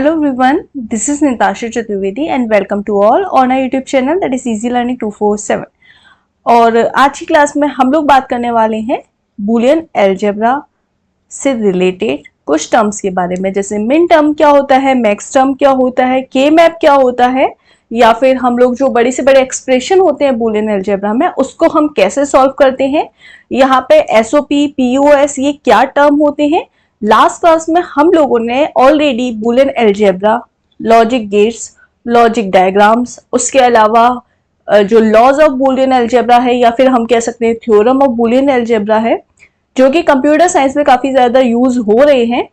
Hello everyone, this is Natasha Chaturvedi and welcome to all on our YouTube channel that is Easy Learning 247। और आज की class में हम लोग बात करने वाले हैं बूलियन अलजेब्रा से रिलेटेड कुछ टर्म्स के बारे में, जैसे मिन टर्म क्या होता है, मैक्स टर्म क्या होता है, के मैप क्या होता है, या फिर हम लोग जो बड़े से बड़े एक्सप्रेशन होते हैं बूलियन अलजेब्रा में उसको हम कैसे सॉल्व करते हैं, यहाँ पे एसओपी, पीओएस ये क्या टर्म होते हैं। लास्ट क्लास में हम लोगों ने already Boolean algebra, logic gates, logic diagrams, उसके अलावा जो लॉज ऑफ बूलियन अलजेब्रा है या फिर हम कह सकते हैं थ्योरम ऑफ बूलियन अलजेब्रा है, जो कि कंप्यूटर साइंस में काफी ज्यादा यूज हो रहे हैं।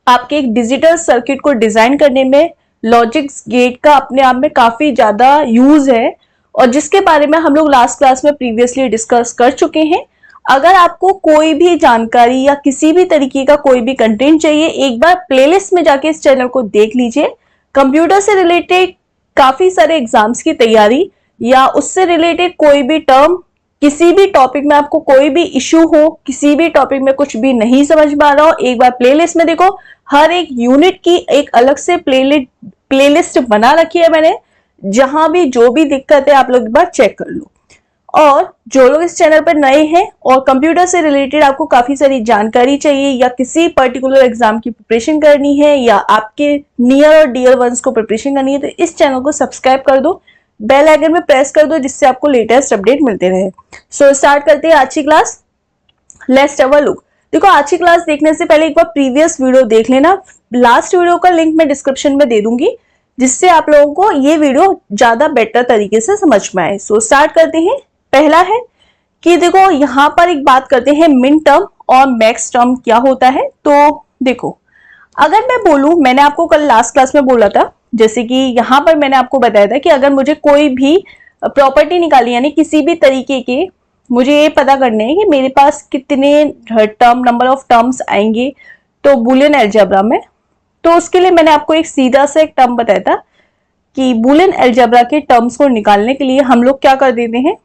आपके एक डिजिटल सर्किट को डिजाइन करने में लॉजिक गेट का अपने आप में काफी ज्यादा यूज है और जिसके बारे में हम लोग लास्ट क्लास में प्रीवियसली डिस्कस कर चुके हैं। अगर आपको कोई भी जानकारी या किसी भी तरीके का कोई भी कंटेंट चाहिए, एक बार प्लेलिस्ट में जाके इस चैनल को देख लीजिए। कंप्यूटर से रिलेटेड काफी सारे एग्जाम्स की तैयारी या उससे रिलेटेड कोई भी टर्म, किसी भी टॉपिक में आपको कोई भी इश्यू हो, किसी भी टॉपिक में कुछ भी नहीं समझ में आ रहा हो, एक बार प्लेलिस्ट में देखो। हर एक यूनिट की एक अलग से प्लेलिस्ट बना रखी है मैंने, जहां भी जो भी दिक्कत है आप लोग एक बार चेक कर लो। और जो लोग इस चैनल पर नए हैं और कंप्यूटर से रिलेटेड आपको काफी सारी जानकारी चाहिए या किसी पर्टिकुलर एग्जाम की प्रिपरेशन करनी है या आपके नियर और डियर वंस को प्रिपरेशन करनी है, तो इस चैनल को सब्सक्राइब कर दो, बेल आइकन में प्रेस कर दो, जिससे आपको लेटेस्ट अपडेट मिलते रहे। सो स्टार्ट करते हैं आज की class. Let's have a look. देखो, आज की क्लास देखने से पहले एक बार प्रीवियस वीडियो देख लेना। लास्ट वीडियो का लिंक मैं डिस्क्रिप्शन में दे दूंगी, जिससे आप लोगों को ये वीडियो ज्यादा बेटर तरीके से समझ में आए। सो स्टार्ट करते हैं। पहला है कि देखो, यहां पर एक बात करते हैं मिन टर्म और मैक्स टर्म क्या होता है। तो देखो, अगर मैं बोलूं, मैंने आपको कल लास्ट क्लास में बोला था, जैसे कि यहां पर मैंने आपको बताया था कि अगर मुझे कोई भी प्रॉपर्टी निकाली, यानी किसी भी तरीके के मुझे ये पता करने हैं कि मेरे पास कितने टर्म, नंबर ऑफ टर्म्स आएंगे तो बूलियन अलजेब्रा में, तो उसके लिए मैंने आपको एक सीधा सा एक टर्म बताया था कि बूलियन अलजेब्रा के टर्म्स को निकालने के लिए हम लोग क्या कर देते हैं,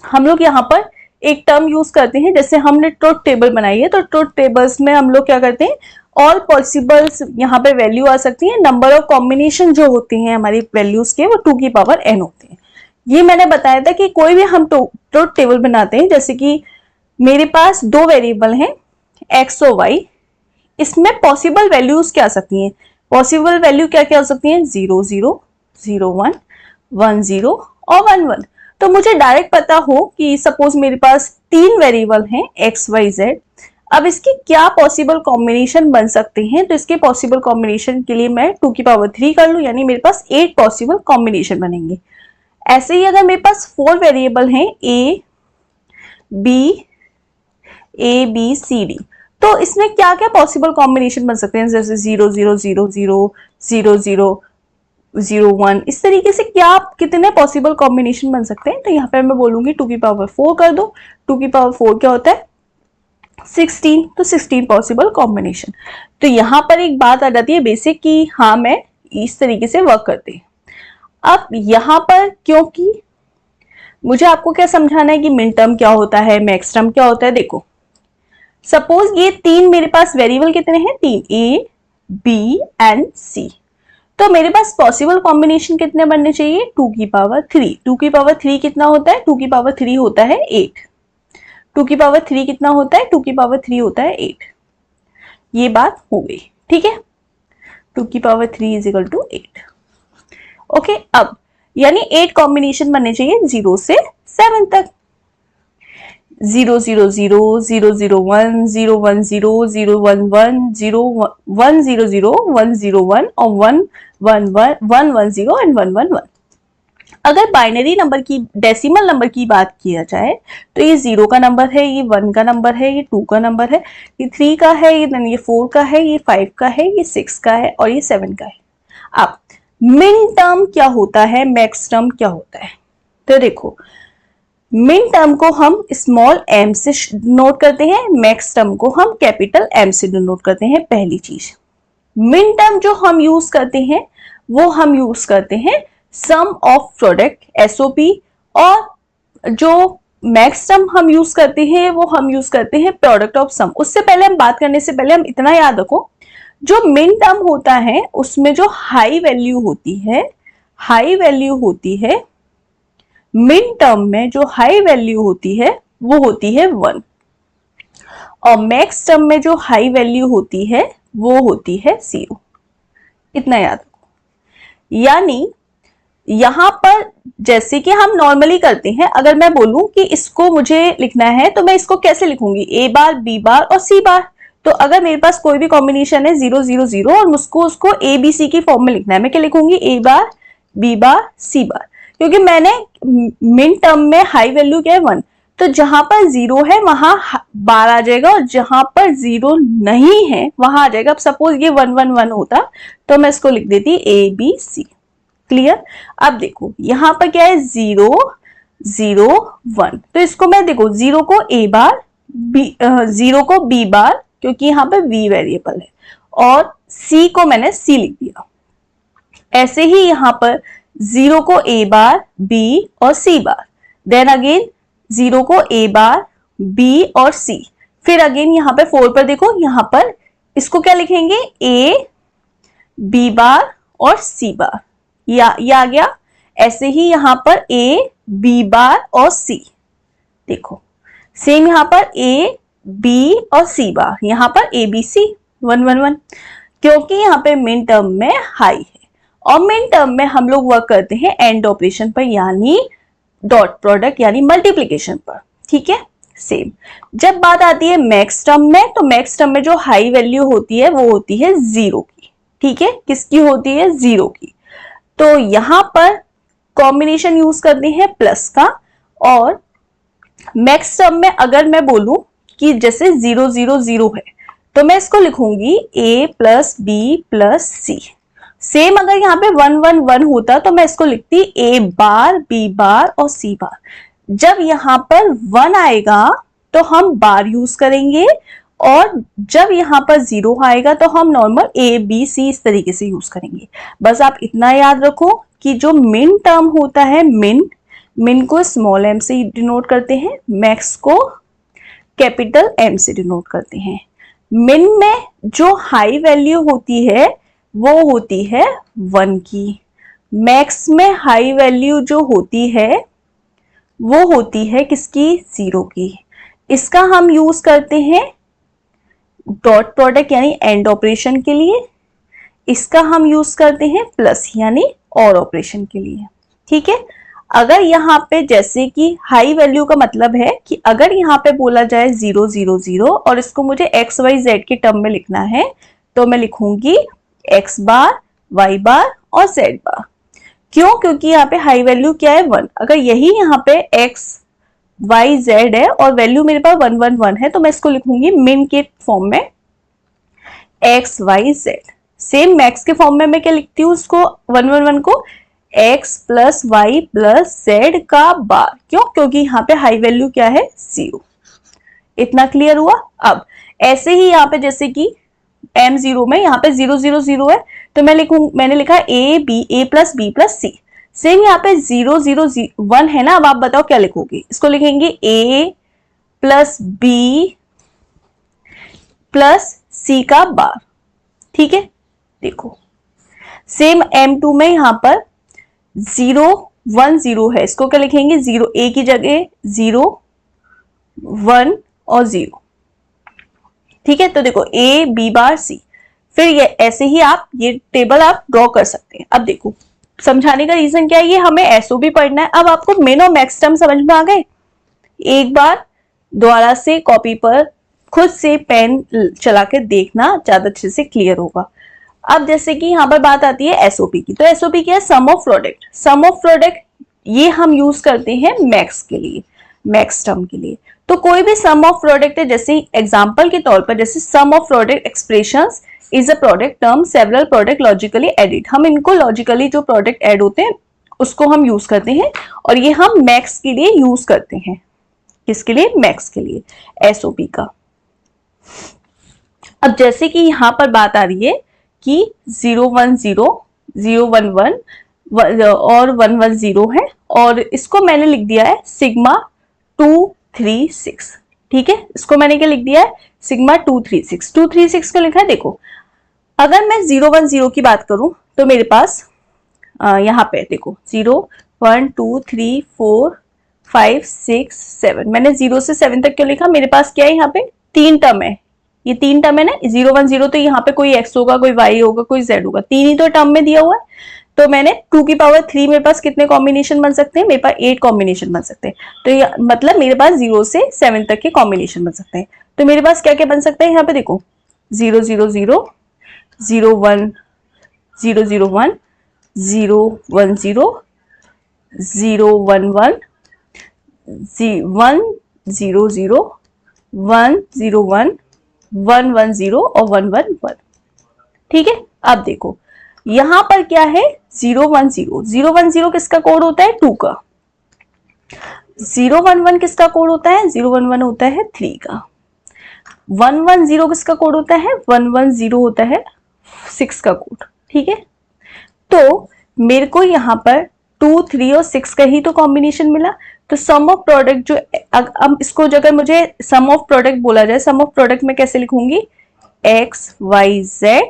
हम लोग यहाँ पर एक टर्म यूज करते हैं। जैसे हमने ट्रुथ टेबल बनाई है, तो ट्रुथ टेबल्स में हम लोग क्या करते हैं, ऑल पॉसिबल्स यहाँ पे वैल्यू आ सकती है, नंबर ऑफ कॉम्बिनेशन जो होते हैं हमारी वैल्यूज के वो 2 की पावर n होते हैं। ये मैंने बताया था कि कोई भी हम ट्रुथ टेबल बनाते हैं, जैसे कि मेरे पास 2 वेरिएबल हैं x और y, इसमें पॉसिबल वैल्यूज क्या आ सकती हैं, पॉसिबल वैल्यू क्या क्या हो सकती है, 0 0 0 1 1 0 और 1 1। तो मुझे डायरेक्ट पता हो कि सपोज मेरे पास 3 वेरिएबल हैं x y z, अब इसकी क्या पॉसिबल कॉम्बिनेशन बन सकते हैं। तो इसके पॉसिबल कॉम्बिनेशन के लिए मैं 2 की पावर 3 कर लूं, यानी मेरे पास 8 पॉसिबल कॉम्बिनेशन बनेंगे। ऐसे ही अगर मेरे पास 4 वेरिएबल हैं a b c d, तो इसमें क्या क्या पॉसिबल कॉम्बिनेशन बन सकते हैं, जैसे 0 0 0 0 0 0 0 1, इस तरीके से क्या कितने पॉसिबल कॉम्बिनेशन बन सकते हैं। तो यहाँ पे मैं बोलूंगी 2 की पावर 4 कर दो। 2 की पावर 4 क्या होता है, 16, तो 16 पॉसिबल कॉम्बिनेशन। तो यहाँ पर एक बात आ जाती है बेसिक की, हाँ मैं इस तरीके से वर्क करते हैं। अब यहाँ पर क्योंकि मुझे आपको क्या समझाना है कि मिन टर्म क्या होता है, मैक्स टर्म क्या होता है। देखो, सपोज ये 3 मेरे पास वेरिएबल कितने हैं, 3, a b एंड c, तो मेरे पास पॉसिबल कॉम्बिनेशन कितने बनने चाहिए, 2 की पावर 3। 2 की पावर 3 कितना होता है, 2 की पावर 3 होता है 8। 2 की पावर 3 कितना होता है, 2 की पावर 3 होता है 8। ये बात हो गई, ठीक है। 2 की power 3 is equal to 8। Okay, अब यानी 8 कॉम्बिनेशन बनने चाहिए 0 से 7 तक। 0 0 0 0 0 1 0 1 0 0 1 1 0 1 0 0 1 0 1 और 1 1 1 1 1 0 एंड 1 1 1। अगर बाइनरी नंबर की, डेसिमल नंबर की बात किया जाए, तो ये 0 का नंबर है, ये 1 का नंबर है, ये 2 का नंबर है, ये 3 का है, ये 4 का है, ये 5 का है, ये 6 का है और ये 7 का है। अब मिन टर्म क्या होता है, मैक्स टर्म क्या होता है। तो देखो, मिन टर्म को हम स्मॉल m से नोट करते हैं, मैक्स टर्म को हम कैपिटल M से नोट करते हैं। पहली चीज, मिन टर्म जो हम यूज करते हैं वो हम यूज करते हैं सम ऑफ प्रोडक्ट SOP, और जो मैक्स टर्म हम यूज करते हैं वो हम यूज करते हैं प्रोडक्ट ऑफ सम। उससे पहले हम बात करने से पहले हम इतना याद रखो, जो मिन टर्म होता है उसमें जो हाई वैल्यू होती है, मिन टर्म में जो हाई वैल्यू होती है वो होती है 1, और मैक्स टर्म में जो हाई वैल्यू होती है वो होती है 0। इतना याद रखो। यानी यहां पर जैसे कि हम नॉर्मली करते हैं, अगर मैं बोलूं कि इसको मुझे लिखना है तो मैं इसको कैसे लिखूंगी, ए बार, बी बार और सी बार। तो अगर मेरे पास कोई भी कॉम्बिनेशन है 0 0 0 और मुझको उसको ए बी सी की फॉर्म में लिखना है, मैं क्या लिखूंगी, ए बार, बी बार, सी बार। क्योंकि मैंने मिन टर्म में हाई वैल्यू क्या है 1, तो जहां पर 0 है वहां बार आ जाएगा, और जहां पर 0 नहीं है वहां आ जाएगा। अब सपोज ये 1 1 1 होता तो मैं इसको लिख देती ए बी सी। क्लियर। अब देखो यहां पर क्या है 0 0 1, तो इसको मैं देखो 0 को ए बार, 0 को बी बार, क्योंकि यहां पर v वेरिएबल है, और c को मैंने c लिख दिया। ऐसे ही यहां पर 0 को a बार, b और c बार, देन अगेन 0 को a बार, b और c, फिर अगेन यहां पे 4 पर देखो, यहां पर इसको क्या लिखेंगे, a, b बार और c बार, ये आ गया। ऐसे ही यहां पर a, b बार और c, देखो सेम यहां पर a, b और c बार, यहां पर a b c 1 1 1, क्योंकि यहां पे मिन टर्म में हाई है। और मिन टर्म में हम लोग वर्क करते हैं एंड ऑपरेशन पर, यानी डॉट प्रोडक्ट यानी मल्टीप्लीकेशन पर। ठीक है। सेम जब बात आती है मैक्स टर्म में, तो मैक्स टर्म में जो हाई वैल्यू होती है वो होती है 0 की। ठीक है, किसकी होती है, 0 की। तो यहां पर कॉम्बिनेशन यूज करते हैं प्लस का, और मैक्स टर्म में अगर मैं बोलूं कि जैसे 0 0 0 है तो मैं इसको लिखूंगी a plus B plus C. Same अगर यहाँ पे 1 1 1 होता तो मैं इसको लिखती a बार, b बार और c बार। जब यहाँ पर 1 आएगा तो हम बार यूज करेंगे, और जब यहाँ पर 0 आएगा तो हम नॉर्मल a b c इस तरीके से यूज करेंगे। बस आप इतना याद रखो कि जो मिन टर्म होता है, मिन को स्मॉल m से डिनोट करते हैं, मैक्स को कैपिटल M से डिनोट करते हैं। मिन में जो हाई वैल्यू होती है वो होती है 1 की, मैक्स में हाई वैल्यू जो होती है वो होती है किसकी, 0 की। इसका हम यूज करते हैं डॉट प्रोडक्ट यानी एंड ऑपरेशन के लिए, इसका हम यूज करते हैं प्लस यानी और ऑपरेशन के लिए। ठीक है। अगर यहाँ पे जैसे कि हाई वैल्यू का मतलब है कि अगर यहाँ पे बोला जाए 0 0 0 और इसको मुझे x y z के टर्म में लिखना है, तो मैं लिखूंगी x बार, y बार और z बार। क्यों, क्योंकि यहाँ पे हाई वैल्यू क्या है 1। अगर यही यहाँ पे x y z है और वैल्यू मेरे पास 1 1 1 है, तो मैं इसको लिखूंगी मिन के फॉर्म में x y z। Same max के फॉर्म में मैं क्या लिखती हूँ, उसको 1 1 1 को x plus Y plus Z का बार। क्यों, क्योंकि यहाँ पे हाई वैल्यू क्या है, 0। इतना क्लियर हुआ। अब ऐसे ही यहाँ पे जैसे कि m0 में यहाँ पे 0 0 0 है, तो मैंने लिखा a plus b plus c। Same यहाँ पे 0 0 1 है ना। अब आप बताओ क्या लिखोगे, इसको लिखेंगे a plus b plus c का बार। ठीक है। देखो सेम m2 में यहाँ पर 0 1 0 है, इसको क्या लिखेंगे, 0 a की जगह 0 1 और 0। ठीक है। तो देखो a b बार c, फिर ये ऐसे ही आप ये टेबल आप ड्रॉ कर सकते हैं। अब देखो समझाने का रीजन क्या है, ये हमें एसओ भी पढ़ना है। अब आपको मिन और मैक्स टर्म समझ में आ गए। एक बार दोबारा से कॉपी पर खुद से पेन चला के देखना, ज्यादा अच्छे से क्लियर होगा। अब जैसे कि यहाँ पर बात आती है एसओपी की, तो एसओपी क्या है, sum of product. Sum of product ये हम यूज करते हैं मैक्स के लिए, मैक्स टर्म के लिए। तो कोई भी सम ऑफ प्रोडक्ट है, जैसे एग्जांपल के तौर पर जैसे sum of product expressions is a product term several product logically added. हम इनको लॉजिकली जो प्रोडक्ट ऐड होते हैं उसको हम यूज करते हैं, और ये हम मैक्स के लिए यूज करते हैं। किसके लिए, मैक्स के लिए, एसओपी का। अब जैसे कि यहां पर बात आ रही है कि 0 1 0 0 1 1 और 1 1 0 है, और इसको मैंने लिख दिया है सिग्मा 2 3 6। ठीक है, इसको मैंने क्या लिख दिया है, सिग्मा 2 3 6। 2 3 6 को लिखा है, देखो अगर मैं 0 1 0 की बात करूं तो मेरे पास यहाँ पे देखो 0 1 2 3 4 5 6 7, मैंने 0 से 7 तक क्यों लिखा, मेरे पास क्या है यहाँ पे 3 टर्म है, ये 3 टर्म है ना, 0 1 0, तो यहाँ पे कोई x होगा, कोई y होगा, कोई z होगा, 3 ही तो टर्म में दिया हुआ है। तो मैंने 2 की पावर 3 मेरे पास कितने कॉम्बिनेशन बन सकते हैं, मेरे पास 8 कॉम्बिनेशन बन सकते हैं। तो ये मतलब मेरे पास 0 से 7 तक के कॉम्बिनेशन बन सकते हैं। तो मेरे पास क्या क्या बन सकता है, यहाँ पे देखो 0 0 0 0 1 0 0 1 0 1 0 0 1 1 1 0 0 1 0 1 1 1 0 और 1 1 1। ठीक है, अब देखो यहां पर क्या है 0 1 0, 0 1 0 किसका कोड होता है 2 का, 0 1 1 किसका कोड होता है 0 1 1 होता है 3 का, 1 1 0 किसका कोड होता है 1 1 0 होता है 6 का कोड। ठीक है, तो मेरे को यहाँ पर 2 3 और 6 का ही तो कॉम्बिनेशन मिला। तो सम ऑफ प्रोडक्ट जो, अब इसको अगर मुझे सम ऑफ प्रोडक्ट बोला जाए, सम ऑफ प्रोडक्ट में कैसे लिखूंगी, x y z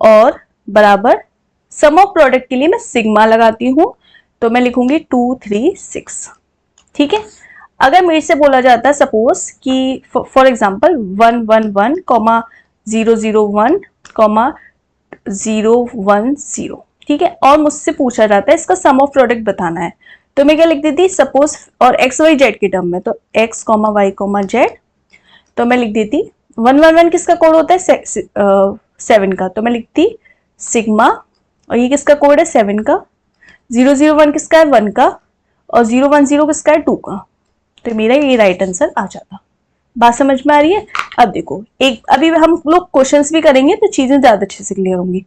और बराबर सम ऑफ प्रोडक्ट के लिए मैं सिग्मा लगाती हूं, तो मैं लिखूंगी 2 3 6। ठीक है, अगर मेरे से बोला जाता है सपोज कि फॉर एग्जांपल 1 1 1 कॉमा 0 0 1 कॉमा 0 1 0, ठीक है, और मुझसे पूछा जाता है इसका सम ऑफ प्रोडक्ट बताना है, तो मैं क्या लिख देती सपोज, और एक्स वाई जेड के टर्म में, तो X comma Y comma Z, तो मैं लिख देती 1 1 1 किसका कोड होता है 7 का, तो मैं लिखती सिग्मा, और ये किसका कोड है 7 का, 0 0 1 किसका है 1 का, और 0 1 0 किसका है 2 का, तो मेरा ये राइट आंसर आ जाता। बात समझ में आ रही है। अब देखो एक, अभी हम लोग क्वेश्चंस भी करेंगे तो चीजें ज्यादा अच्छे से क्लियर होंगी।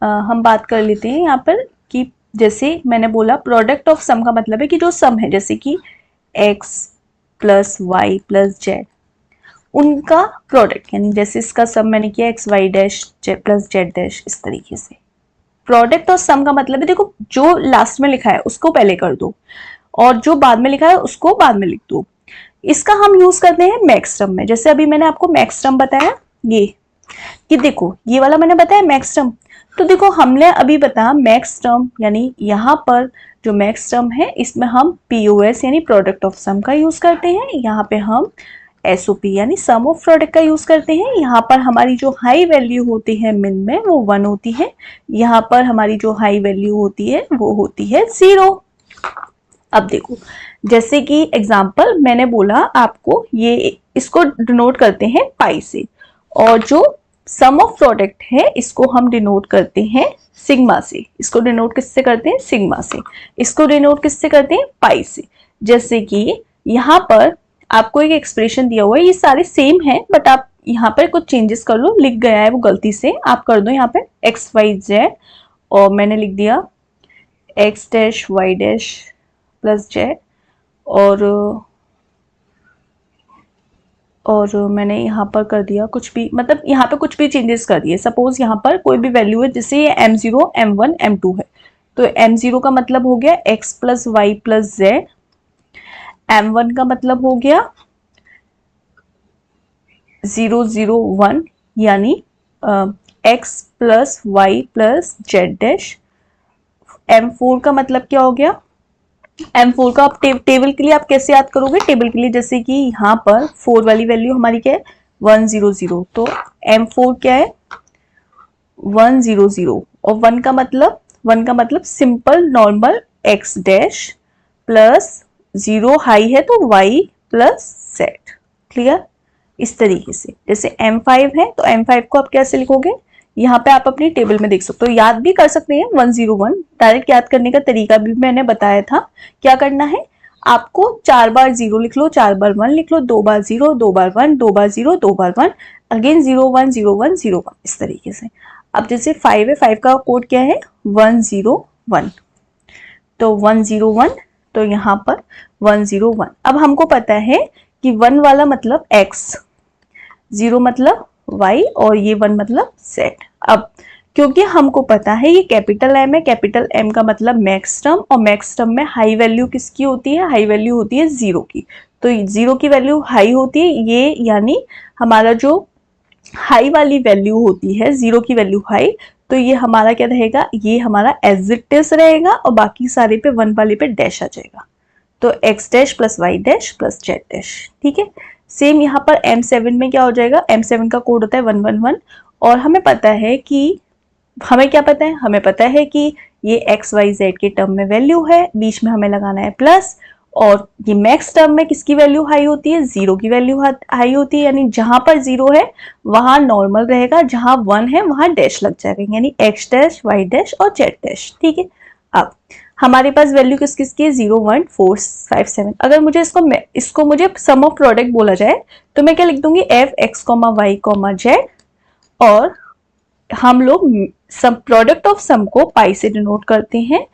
हम बात कर लेते हैं यहाँ पर कि जैसे मैंने बोला प्रोडक्ट ऑफ सम का मतलब है कि जो सम है, जैसे कि x plus Y plus Z, उनका प्रोडक्ट, यानी जैसे इसका सम मैंने किया X Y dash plus Z dash, इस तरीके से। प्रोडक्ट ऑफ सम का मतलब है देखो जो लास्ट में लिखा है उसको पहले कर दो और जो बाद में लिखा है उसको बाद में लिख दो। इसका हम यूज करते हैं मैक्स टर्म में, जैसे अभी मैंने आपको मैक्स टर्म बताया ये, कि देखो ये वाला मैंने बताया मैक्स टर्म, तो देखो हमने अभी बताया मैक्स टर्म, यानी यहाँ पर जो मैक्स टर्म है इसमें हम पीओएस यानी प्रोडक्ट ऑफ सम का यूज करते हैं, यहाँ पे हम एसओपी यानी सम ऑफ प्रोडक्ट का यूज करते हैं। यहाँ पर हमारी जो हाई वैल्यू होती है मिन में वो 1 होती है, यहाँ पर हमारी जो हाई वैल्यू होती है वो होती है 0। अब देखो जैसे कि एग्जाम्पल मैंने बोला आपको, ये इसको डिनोट करते हैं पाई से, और जो सम ऑफ प्रोडक्ट है इसको हम डिनोट करते हैं सिग्मा से। इसको डिनोट किससे करते हैं सिग्मा से, इसको डिनोट किससे करते हैं पाई से। जैसे कि यहाँ पर आपको एक एक्सप्रेशन दिया हुआ है, ये सारे सेम है बट आप यहाँ पर कुछ चेंजेस कर लो, लिख गया है वो गलती से, आप कर दो यहाँ पे एक्स वाई जेड और मैंने लिख दिया X dash Y dash plus Z, और मैंने यहाँ पर कर दिया कुछ भी, मतलब यहाँ पे कुछ भी चेंजेस कर दिए। सपोज यहाँ पर कोई भी वैल्यू है, जैसे ये m0 m1 m2 है, तो m0 का मतलब हो गया x plus Y plus Z, m1 का मतलब हो गया 0 0 1 यानी x plus Y plus Z dash, m4 का मतलब क्या हो गया, M4 का आप टेबल के लिए आप कैसे याद करोगे, टेबल के लिए जैसे कि यहाँ पर 4 वाली वैल्यू हमारी क्या है 100, तो M4 क्या है 100, और 1 का मतलब simple normal x dash plus 0 high है तो y प्लस z। क्लियर, इस तरीके से। जैसे M5 है तो M5 को आप कैसे लिखोगे, यहाँ पे आप अपनी टेबल में देख सकते हो, याद भी कर सकते हैं 101, डायरेक्ट याद करने का तरीका भी मैंने बताया था। क्या करना है आपको, 4 बार 0 लिख लो, 4 बार 1 लिख लो, 2 बार 0, 2 बार 1, 2 बार 0, 2 बार 1, अगेन 0 1 0 1 0 1, इस तरीके से। अब जैसे 5 है, 5 का कोड क्या है 101, तो 101, तो यहाँ पर 101। अब हमको पता है कि 1 वाला मतलब x, 0 मतलब y और ये 1 मतलब z। अब क्योंकि हमको पता है ये कैपिटल M है, कैपिटल M का मतलब मैक्स टर्म, और मैक्स टर्म में हाई वैल्यू किसकी होती है, हाई वैल्यू होती है 0 की, तो 0 की वैल्यू हाई होती है ये, यानी हमारा जो हाई वाली वैल्यू होती है, 0 की वैल्यू हाई, तो ये हमारा क्या रहेगा, ये हमारा एज इट इज रहेगा और बाकी सारे पे 1 वाले पे डैश आ जाएगा, तो x dash plus Y dash plus z dash. ठीक है, सेम यहाँ पर M7 में क्या हो जाएगा, M7 का कोड होता है 111 और हमें पता है कि क्या पता है, हमें पता है कि ये एक्स वाई जेड के टर्म में वैल्यू है, बीच में हमें लगाना है प्लस, और ये मैक्स टर्म में किसकी वैल्यू हाई होती है, 0 की वैल्यू हाई होती है, यानी जहां पर 0 है वहां नॉर्मल रहेगा, जहां 1 है वहां डैश लग जाएगा, यानी एक्स डैश वाई डैश और जेड डैश। ठीक है, अब हमारे पास वैल्यू किस किस की है, 0 1 4 5 7। अगर मुझे इसको मुझे सम ऑफ प्रोडक्ट बोला जाए तो मैं क्या लिख दूंगी, F X comma Y comma Z, और हम लोग सम प्रोडक्ट ऑफ सम को पाई से डिनोट करते हैं।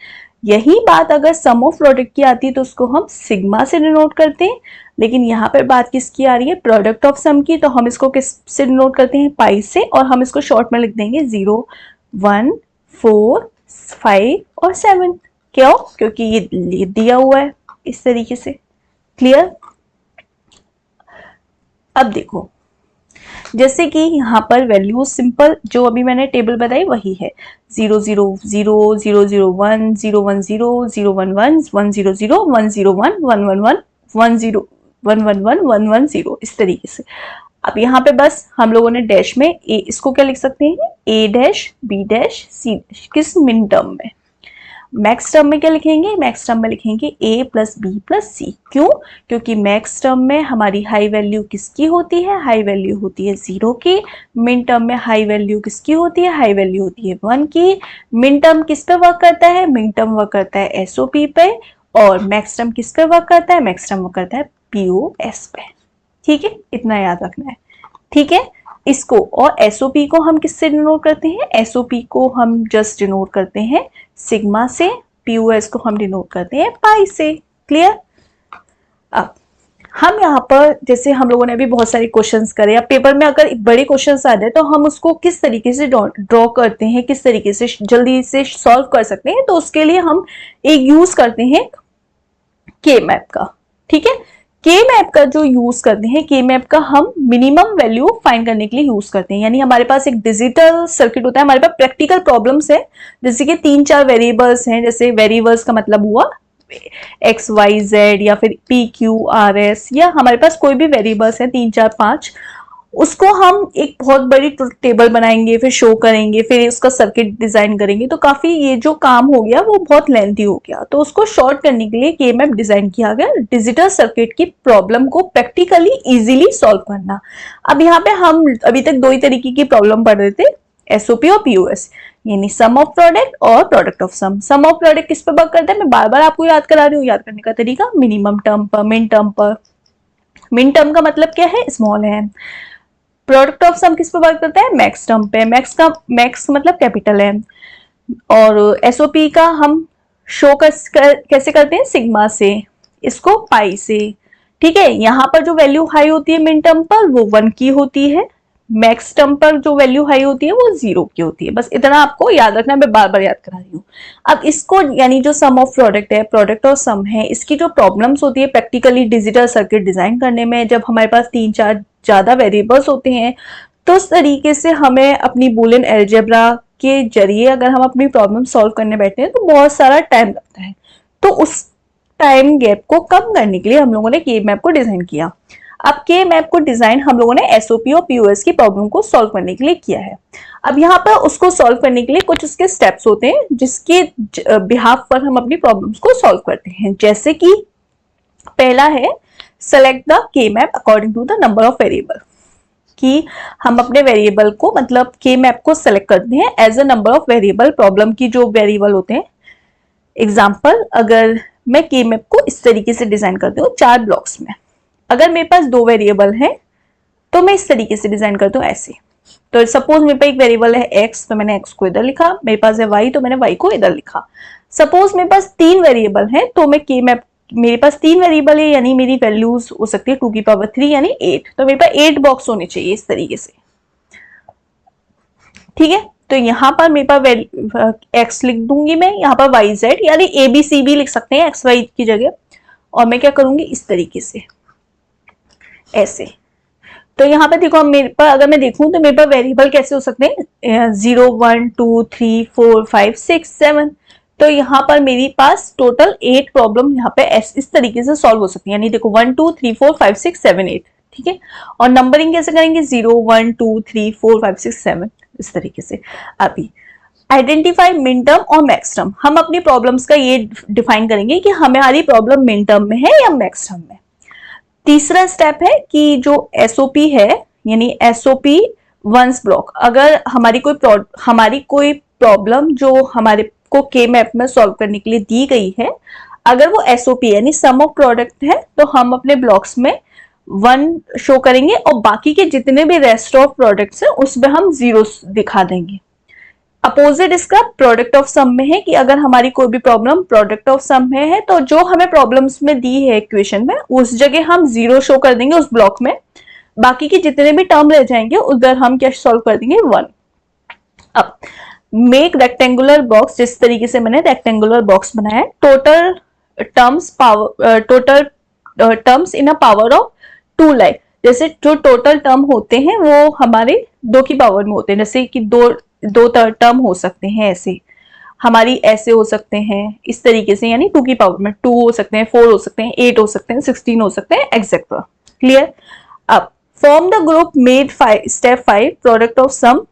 यही बात अगर सम ऑफ प्रोडक्ट की आती है तो उसको हम सिग्मा से डिनोट करते हैं, लेकिन यहाँ पर बात किसकी आ रही है, प्रोडक्ट ऑफ सम की, तो हम इसको किस से डिनोट करते हैं, पाई से, और हम इसको शॉर्ट में लिख देंगे 0 1 4 5 और 7। क्यों, क्योंकि ये दिया हुआ है इस तरीके से। क्लियर। अब देखो, जैसे कि यहाँ पर वैल्यू सिंपल जो अभी मैंने टेबल बताई वही है, 0 0 0 0 0 1 0 1 0 0 1 1 1 0 0 1 0 1 1 1 1 1 0 1 1 1 1 1 0, इस तरीके से। अब यहाँ पे बस हम लोगों ने डैश में ए, इसको क्या लिख सकते हैं, A dash B dash C dash, किस मिन टर्म में। मैक्स टर्म में क्या लिखेंगे, मैक्स टर्म में लिखेंगे a प्लस बी प्लस सी। क्यों, क्योंकि मैक्स टर्म में हमारी हाई वैल्यू किसकी होती है, हाई वैल्यू होती है 0 की। मिन टर्म में हाई वैल्यू किसकी होती है, हाई वैल्यू होती है 1 की। मिन टर्म किस पे वर्क करता है, मिन टर्म वर्क करता है एसओपी पे, और मैक्स टर्म किस पे वर्क करता है, मैक्स टर्म वर्क करता है पीओएस पे। ठीक है, इतना याद रखना है। ठीक है, इसको और एसओपी को हम किससे डिनोट करते हैं, एसओपी को हम जस्ट डिनोट करते हैं सिग्मा से, पीओएस को हम डिनोट करते हैं पाई से। क्लियर। अब हम यहाँ पर जैसे हम लोगों ने अभी बहुत सारे क्वेश्चंस करे, या पेपर में अगर बड़े क्वेश्चंस आ जाए तो हम उसको किस तरीके से ड्रॉ करते हैं, किस तरीके से जल्दी से सॉल्व कर सकते हैं, तो उसके लिए हम एक यूज करते हैं के मैप का। ठीक है, के मैप का जो यूज करते हैं, के मैप का हम मिनिमम वैल्यू फाइंड करने के लिए यूज करते हैं। यानी हमारे पास एक डिजिटल सर्किट होता है, हमारे पास प्रैक्टिकल प्रॉब्लम्स है, जैसे कि 3-4 वेरिएबल्स हैं, जैसे वेरिएबल्स का मतलब हुआ एक्स वाई जेड या फिर पी क्यू आर एस, या हमारे पास कोई भी वेरिएबल्स है 3-4-5, उसको हम एक बहुत बड़ी टेबल बनाएंगे, फिर शो करेंगे, फिर उसका सर्किट डिजाइन करेंगे, तो काफी ये जो काम हो गया वो बहुत लेंथी हो गया। तो उसको शॉर्ट करने के लिए के मैप डिजाइन किया गया, डिजिटल सर्किट की प्रॉब्लम को प्रैक्टिकली इजीली सॉल्व करना। अब यहाँ पे हम अभी तक 2 ही तरीके की प्रॉब्लम पढ़ रहे थे, एसओपी और पीओएस, यानी सम ऑफ प्रोडक्ट और product of sum. Sum of product किस पे वर्क करता है, मैं बार बार आपको याद करा रही हूँ, याद करने का तरीका मिनिमम टर्म पर, मिन टर्म पर। मिन टर्म का मतलब क्या है, स्मॉल है। प्रोडक्ट ऑफ सम किस पे वर्क करता है, मैक्स टर्म पे, मैक्स मतलब कैपिटल है। और एसओपी का हम शो कैसे करते हैं, सिग्मा से, इसको पाई से। ठीक है, यहाँ पर जो वैल्यू हाई होती है मिन टर्म पर वो 1 की होती है, मैक्स टर्म पर जो वैल्यू हाई होती है वो 0 की होती है। बस इतना आपको याद रखना है, मैं बार बार याद करा रही हूँ। अब इसको यानी जो सम ऑफ प्रोडक्ट है, प्रोडक्ट ऑफ सम है, इसकी जो प्रॉब्लम्स होती है प्रैक्टिकली डिजिटल सर्किट डिजाइन करने में, जब हमारे पास 3-4 ज्यादा वेरिएबल्स होते हैं, तो उस तरीके से हमें अपनी बूलियन अलजेब्रा के जरिए अगर हम अपनी प्रॉब्लम सॉल्व करने बैठे हैं तो बहुत सारा टाइम लगता है। तो उस टाइम गैप को कम करने के लिए हम लोगों ने के मैप को डिजाइन किया। अब के मैप को डिजाइन हम लोगों ने एसओपी और पीओएस की प्रॉब्लम को सॉल्व करने के लिए किया है। अब यहाँ पर उसको सॉल्व करने के लिए कुछ उसके स्टेप्स होते हैं जिसके बिहाफ पर हम अपनी प्रॉब्लम्स को सॉल्व करते हैं। जैसे कि पहला है select the K map according to the number of variable, कि हम अपने वेरिएबल को मतलब के मैप को सेलेक्ट करते हैं as a number of variable. Problem की जो वेरिएबल होते हैं, एग्जाम्पल अगर मैं के मैप को इस तरीके से डिजाइन करती हूँ 4 ब्लॉक्स में, अगर मेरे पास 2 वेरिएबल हैं तो मैं इस तरीके से डिजाइन करती हूँ ऐसे। तो सपोज मेरे पास एक वेरिएबल है x, तो मैंने x को इधर लिखा, मेरे पास है y, तो मैंने y को इधर लिखा। सपोज मेरे पास 3 वेरिएबल हैं, तो मैं के मैप, मेरे पास 3 वेरिएबल है यानी मेरी वैल्यूज हो सकती है 2 की पावर 3 यानी 8, तो मेरे पास 8 बॉक्स होने चाहिए इस तरीके से। ठीक है, तो यहाँ पर मेरे पास x लिख दूंगी मैं, यहाँ पर y z यानी a b c भी लिख सकते हैं x y की जगह, और मैं क्या करूंगी इस तरीके से ऐसे। तो यहाँ पे देखो, मेरे पर अगर मैं देखूं तो मेरे पास वेरिएबल कैसे हो सकते हैं, 0 1 2 3 4 5 6 7। तो यहाँ पर मेरे पास टोटल 8 प्रॉब्लम यहाँ पे इस तरीके से सॉल्व हो सकती है। यानी देखो 1 2 3 4 5 6 7 8, ठीक है। और नंबरिंग कैसे करेंगे, 0 1 2 3 4 5 6 7 इस तरीके से। अभी आइडेंटिफाई मिन टर्म और मैक्स टर्म, हम अपनी प्रॉब्लम्स का ये डिफाइन करेंगे कि हमारी प्रॉब्लम मिन टर्म में है या मैक्स टर्म में। तीसरा स्टेप है कि जो एसओपी है, यानी एसओपी वंस ब्लॉक, अगर हमारी कोई प्रॉब्लम जो हमारे को के मैप में सॉल्व करने के लिए दी गई है, अगर वो एसओपी यानी सम ऑफ प्रोडक्ट है, तो हम अपने ब्लॉक्स में 1 शो करेंगे और बाकी के जितने भी रेस्ट ऑफ प्रोडक्ट्स हैं उसमें हम 0 दिखा देंगे। अपोजिट इसका प्रोडक्ट ऑफ सम में है कि अगर हमारी कोई भी प्रॉब्लम प्रोडक्ट ऑफ सम में है तो जो हमें प्रॉब्लम्स में दी है इक्वेशन में, उस जगह हम 0 शो कर देंगे उस ब्लॉक में, बाकी के जितने भी टर्म रह जाएंगे उधर हम क्या सॉल्व कर देंगे 1। अब मेक रेक्टेंगुलर बॉक्स, जिस तरीके से मैंने रेक्टेंगुलर बॉक्स बनाया है, total terms in a power of 2 like. जैसे जो टोटल टर्म होते हैं वो हमारे 2 की पावर में होते हैं, जैसे कि दो टर्म हो सकते हैं ऐसे, हमारी ऐसे हो सकते हैं इस तरीके से, यानी 2 की पावर में 2 हो सकते हैं, 4 हो सकते हैं, 8 हो सकते हैं, 16 हो सकते हैं, एक्सेट्रा। क्लियर। अब form the group made step 5 product of sum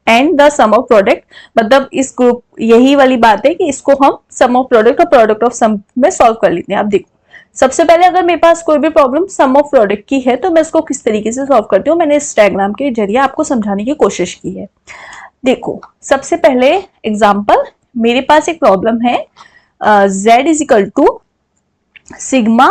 and the sum of product. मतलब इस ग्रुप, यही वाली बात है कि इसको हम सम ऑफ प्रोडक्ट और प्रोडक्ट ऑफ सम में सॉल्व कर लेते हैं। अब देखो, सबसे पहले अगर मेरे पास कोई भी प्रॉब्लम सम ऑफ प्रोडक्ट की है तो मैं इसको किस तरीके से सॉल्व करती हूँ, मैंने इस डायग्राम के जरिए आपको समझाने की कोशिश की है। देखो, सबसे पहले एग्जांपल, मेरे पास एक प्रॉब्लम है z is equal to sigma,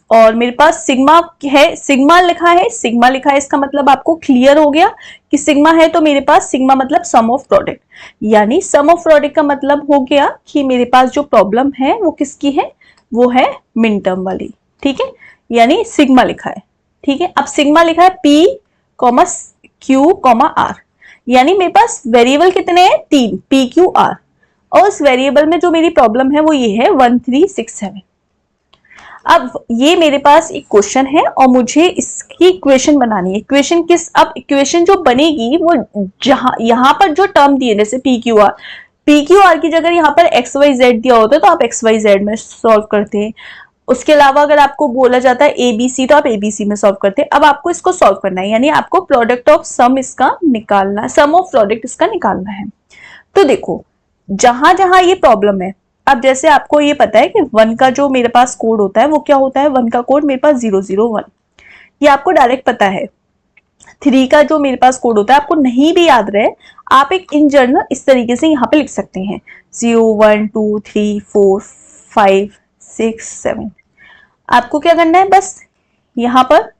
और मेरे पास सिग्मा है, सिग्मा लिखा है, इसका मतलब आपको क्लियर हो गया कि सिग्मा है, तो मेरे पास सिग्मा मतलब सम ऑफ प्रोडक्ट, यानी सम ऑफ प्रोडक्ट का मतलब हो गया कि मेरे पास जो प्रॉब्लम है वो किसकी है, वो है मिन टर्म वाली, ठीक है, यानी सिग्मा लिखा है, ठीक है। अब सिग्मा लिखा है P, Q, R, यानी मेरे पास वेरिएबल कितने हैं, 3, P, Q, R, और उस वेरिएबल में जो मेरी प्रॉब्लम है वो ये है 1 3 6 7। अब ये मेरे पास एक क्वेश्चन है और मुझे इसकी इक्वेशन बनानी है। इक्वेशन किस, अब इक्वेशन जो बनेगी वो यहाँ पर जो टर्म दिए, जैसे P, Q, R की जगह यहाँ पर X, Y, Z दिया होता है तो आप X, Y, Z में सॉल्व करते हैं। उसके अलावा अगर आपको बोला जाता है ABC तो आप ABC में सॉल्व करते हैं। अब आपको इसको सॉल्व करना है, यानी आपको प्रोडक्ट ऑफ सम इसका निकालना, सम ऑफ प्रोडक्ट इसका निकालना है। तो देखो, जहां जहां ये प्रॉब्लम है, अब जैसे आपको ये पता है कि 1 का जो मेरे पास कोड होता है वो क्या होता है, 1 का कोड मेरे पास 001, ये आपको डायरेक्ट पता है। 3 का जो मेरे पास कोड होता है, आपको नहीं भी याद रहे, आप एक इन जनरल इस तरीके से यहाँ पे लिख सकते हैं, 0 1 2 3 4 5 6 7। आपको क्या करना है, बस यहाँ पर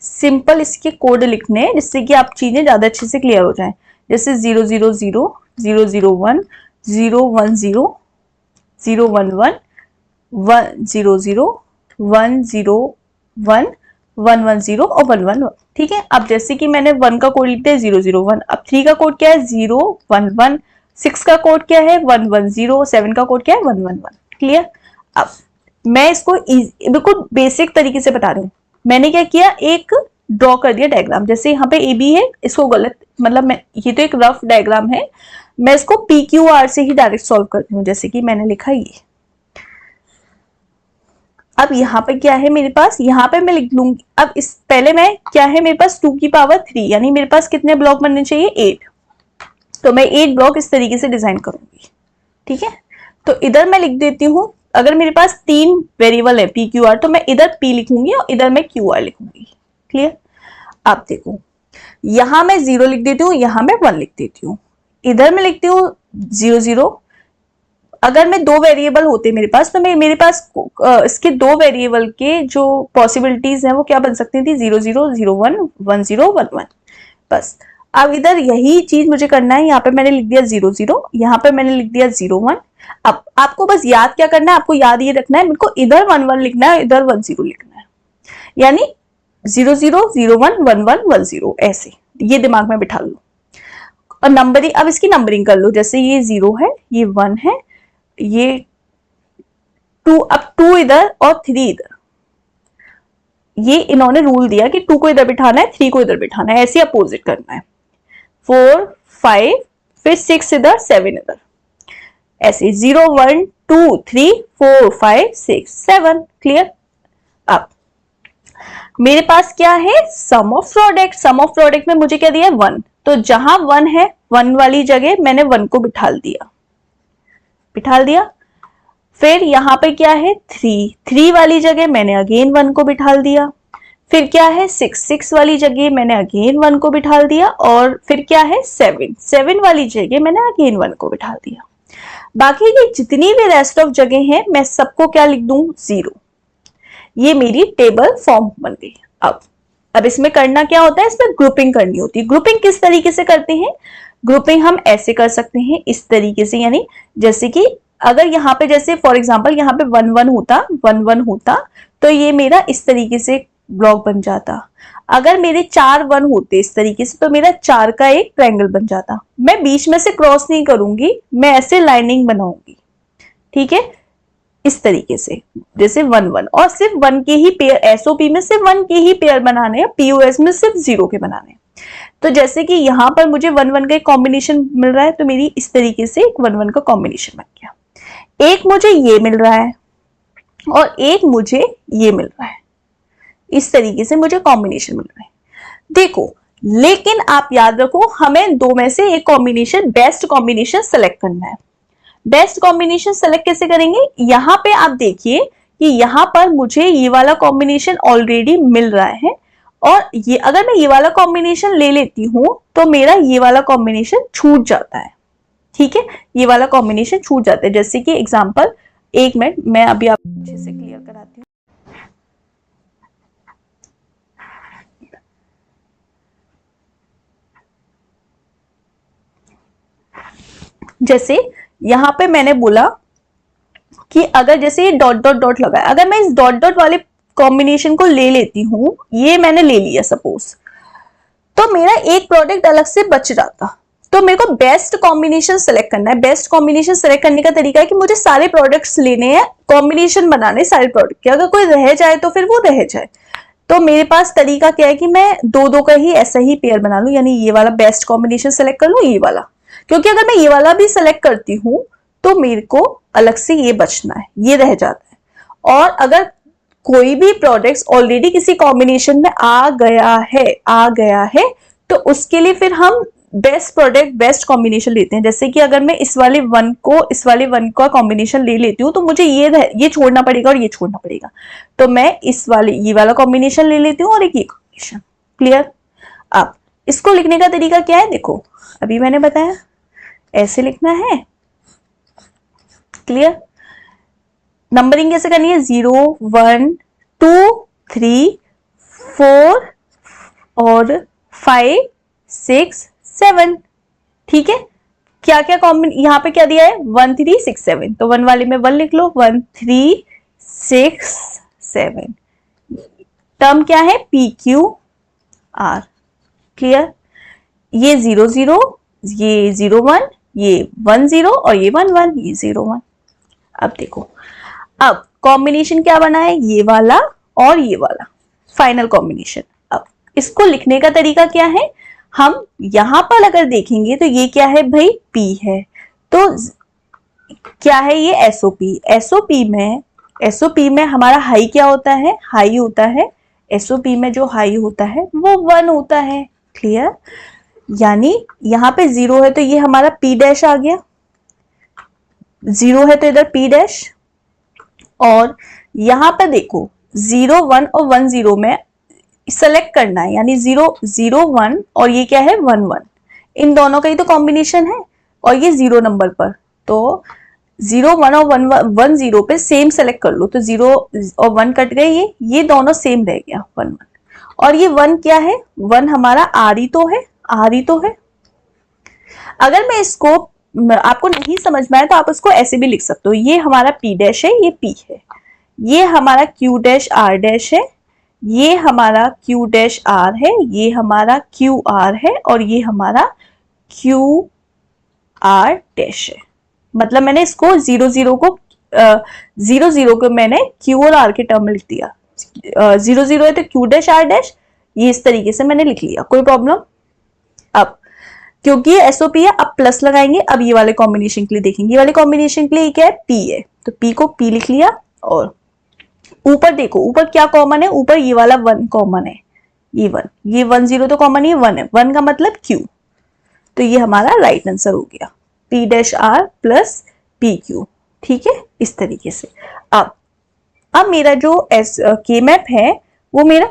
सिंपल इसके कोड लिखने हैं, जिससे कि आप चीजें ज्यादा अच्छे से क्लियर हो जाएं। जैसे 0 0 0 0 0 1 0 1 0 0 1 1 1 0 0 1 0 1 1 1 0 और 1 1 1, ठीक है। अब जैसे कि मैंने 1 का कोड लिख दिया 0 0 1, अब 3 का कोड क्या है 0 1 1, 6 का कोड क्या है 1 1 0, 7 का कोड क्या है 1 1 1। क्लियर। अब मैं इसको बिल्कुल बेसिक तरीके से बता रही हूँ। मैंने क्या किया, एक ड्रॉ कर दिया डायग्राम, जैसे यहाँ पे AB है, इसको गलत, मतलब ये तो एक रफ डायग्राम है, मैं इसको PQR से ही डायरेक्ट सॉल्व करती हूँ, जैसे कि मैंने लिखा ये। अब यहाँ पे क्या है मेरे पास, यहाँ पे मैं लिख लूंगी, अब इस पहले मैं क्या है मेरे पास 2 की पावर 3, यानी मेरे पास कितने ब्लॉक बनने चाहिए 8, तो मैं 8 ब्लॉक इस तरीके से डिजाइन करूंगी, ठीक है। तो इधर मैं लिख देती हूँ, अगर मेरे पास 3 वेरिएबल है PQR, तो मैं इधर P लिखूंगी और इधर मैं QR लिखूंगी। क्लियर। आप देखो, यहां मैं 0 लिख देती हूँ, यहां मैं 1 लिख देती हूँ, इधर मैं लिखती हूँ 0 0। अगर मैं 2 वेरिएबल होते मेरे पास, तो मेरे पास इसके 2 वेरिएबल के जो पॉसिबिलिटीज हैं वो क्या बन सकती थी, 0 0 0 1 1 0 1 1, बस। अब इधर यही चीज मुझे करना है, यहाँ पे मैंने लिख दिया 0 0, यहाँ पे मैंने लिख दिया 0 1। अब आपको बस याद क्या करना है, आपको याद ये रखना है, मेरे को इधर 1 1 लिखना है, इधर 1 0 लिखना है, यानी 0 0 0 1 1 1 1 0, ऐसे ये दिमाग में बिठा लो। और नंबरिंग, अब इसकी नंबरिंग कर लो, जैसे ये 0 है, ये 1 है, ये 2, अब 2 इधर और 3 इधर, ये इन्होंने रूल दिया कि 2 को इधर बिठाना है, 3 को इधर बिठाना है, ऐसे अपोजिट करना है। 4 5 फिर 6 इधर 7 इधर, ऐसे 0 1 2 3 4 5 6 7। क्लियर। अब मेरे पास क्या है, sum of product. Sum of product में मुझे क्या दिया है, 1। तो जहां 1 है 1 वाली जगह मैंने 1 को बिठाल दिया। फिर यहां पे क्या है, 3 वाली जगह मैंने अगेन 1 को बिठाल दिया। फिर क्या है, 6 वाली जगह मैंने अगेन 1 को बिठाल दिया। और फिर क्या है, 7 वाली जगह मैंने अगेन 1 को बिठाल दिया। बाकी की जितनी भी रेस्ट ऑफ जगह है मैं सबको क्या लिख दूं, 0। ये मेरी टेबल फॉर्म बन गई। अब इसमें करना क्या होता है, इसमें ग्रुपिंग करनी होती है। ग्रुपिंग किस तरीके से करते हैं, ग्रुपिंग हम ऐसे कर सकते हैं, इस तरीके से, यानी जैसे कि अगर यहाँ पे जैसे फॉर एग्जांपल यहाँ पे 1 1 होता तो ये मेरा इस तरीके से ब्लॉक बन जाता। अगर मेरे 4 1 होते इस तरीके से तो मेरा 4 का एक ट्रायंगल बन जाता। मैं बीच में से क्रॉस नहीं करूंगी, मैं ऐसे लाइनिंग बनाऊंगी, ठीक है, इस तरीके से, जैसे 1 1, और सिर्फ 1 के ही पेयर, एसओपी में सिर्फ 1 के ही पेयर बनाने हैं, पीओएस में सिर्फ 0 के बनाने हैं। तो जैसे कि यहां पर मुझे 1 1 का एक कॉम्बिनेशन मिल रहा है, तो मेरी इस तरीके से एक 1 1 का कॉम्बिनेशन बन गया। एक मुझे ये मिल रहा है और एक मुझे ये मिल रहा है, इस तरीके से मुझे कॉम्बिनेशन मिल रहा है। देखो, लेकिन आप याद रखो, हमें दो में से एक कॉम्बिनेशन, बेस्ट कॉम्बिनेशन सेलेक्ट करना है। बेस्ट कॉम्बिनेशन सेलेक्ट कैसे करेंगे, यहां पे आप देखिए कि यहां पर मुझे ये वाला कॉम्बिनेशन ऑलरेडी मिल रहा है, और ये अगर मैं ये वाला कॉम्बिनेशन ले लेती हूं तो मेरा ये वाला कॉम्बिनेशन छूट जाता है, ठीक है, ये वाला कॉम्बिनेशन छूट जाता है। जैसे कि एग्जांपल, एक मिनट मैं अभी आपको अच्छे से क्लियर कराती हूँ। जैसे यहां पे मैंने बोला कि अगर जैसे ये डॉट डॉट डॉट लगा है, अगर मैं इस डॉट डॉट वाले कॉम्बिनेशन को ले लेती हूं, ये मैंने ले लिया सपोज, तो मेरा एक प्रोडक्ट अलग से बच जाता। तो मेरे को बेस्ट कॉम्बिनेशन सेलेक्ट करना है। बेस्ट कॉम्बिनेशन सेलेक्ट करने का तरीका है कि मुझे सारे प्रोडक्ट्स लेने हैं, कॉम्बिनेशन बनाने सारे प्रोडक्ट के, अगर कोई रह जाए तो फिर वो रह जाए। तो मेरे पास तरीका क्या है कि मैं 2 2 का ही ऐसा ही पेयर बना लूं, यानी ये वाला बेस्ट कॉम्बिनेशन सेलेक्ट कर लूं, ये वाला, क्योंकि अगर मैं ये वाला भी सेलेक्ट करती हूं तो मेरे को अलग से ये बचना है, ये रह जाता है। और अगर कोई भी प्रोडक्ट्स ऑलरेडी किसी कॉम्बिनेशन में आ गया है तो उसके लिए फिर हम बेस्ट प्रोडक्ट बेस्ट कॉम्बिनेशन लेते हैं। जैसे कि अगर मैं इस वाले 1 को इस वाले 1 का कॉम्बिनेशन ले लेती हूँ तो मुझे ये छोड़ना पड़ेगा और ये छोड़ना पड़ेगा, तो मैं ये वाला कॉम्बिनेशन ले लेती हूँ और एक ये कॉम्बिनेशन। क्लियर। अब इसको लिखने का तरीका क्या है, देखो अभी मैंने बताया ऐसे लिखना है। क्लियर। नंबरिंग कैसे करनी है, 0 1 2 3 4 और 5 6 7, ठीक है। क्या क्या कॉम्बिन यहां पे क्या दिया है, 1 3 6 7, तो 1 वाले में 1 लिख लो, 1 3 6 7। टर्म क्या है, PQ R। क्लियर। ये 0 0, ये 0 1, ये 1 0 और ये 1 1, ये 0 1। अब देखो, अब कॉम्बिनेशन क्या बना है, ये वाला और ये वाला फाइनल कॉम्बिनेशन। अब इसको लिखने का तरीका क्या है, हम यहां पर अगर देखेंगे तो ये क्या है भाई, P है, तो क्या है ये एसओपी। एसओपी में हमारा हाई क्या होता है, हाई होता है, एसओपी में जो हाई होता है वो 1 होता है। क्लियर। यानी यहां पे 0 है तो ये हमारा P डैश आ गया, 0 है तो इधर P डैश, और यहां पर देखो 0 1 और 1 0 में सेलेक्ट करना है, यानी 0 0 1 और ये क्या है 1 1, इन दोनों का ही तो कॉम्बिनेशन है, और ये 0 नंबर पर, तो 0 1 और 1 0 पे सेम सेलेक्ट कर लो, तो 0 और 1 कट गए, ये दोनों सेम रह गया 1 1, और ये 1 क्या है, 1 हमारा आर ही तो है। अगर मैं इसको आपको नहीं समझ में आए तो आप उसको ऐसे भी लिख सकते हो, ये हमारा P डैश है, ये P है, ये हमारा Q डैश R डैश है, ये हमारा Q डैश R है, ये हमारा Q R है, और ये हमारा Q R डैश है। मतलब मैंने इसको 0 0 को मैंने Q और R के टर्म में लिख दिया। जीरो जीरो है तो क्यू डैश आर डैश, ये इस तरीके से मैंने लिख लिया, कोई प्रॉब्लम। अब क्योंकि ये एसओपी है, अब प्लस लगाएंगे। अब ये वाले कॉम्बिनेशन के लिए देखेंगे, ये वाले कॉम्बिनेशन के लिए क्या है, पी है, तो पी को पी लिख लिया। और ऊपर देखो, ऊपर क्या कॉमन है, ऊपर ये वाला वन कॉमन है, ये वन, ये 1 0 तो कॉमन, ये वन है, वन का मतलब क्यू, तो ये हमारा राइट आंसर हो गया, P dash R plus P Q. ठीक है, इस तरीके से। अब मेरा जो के मैप है वो मेरा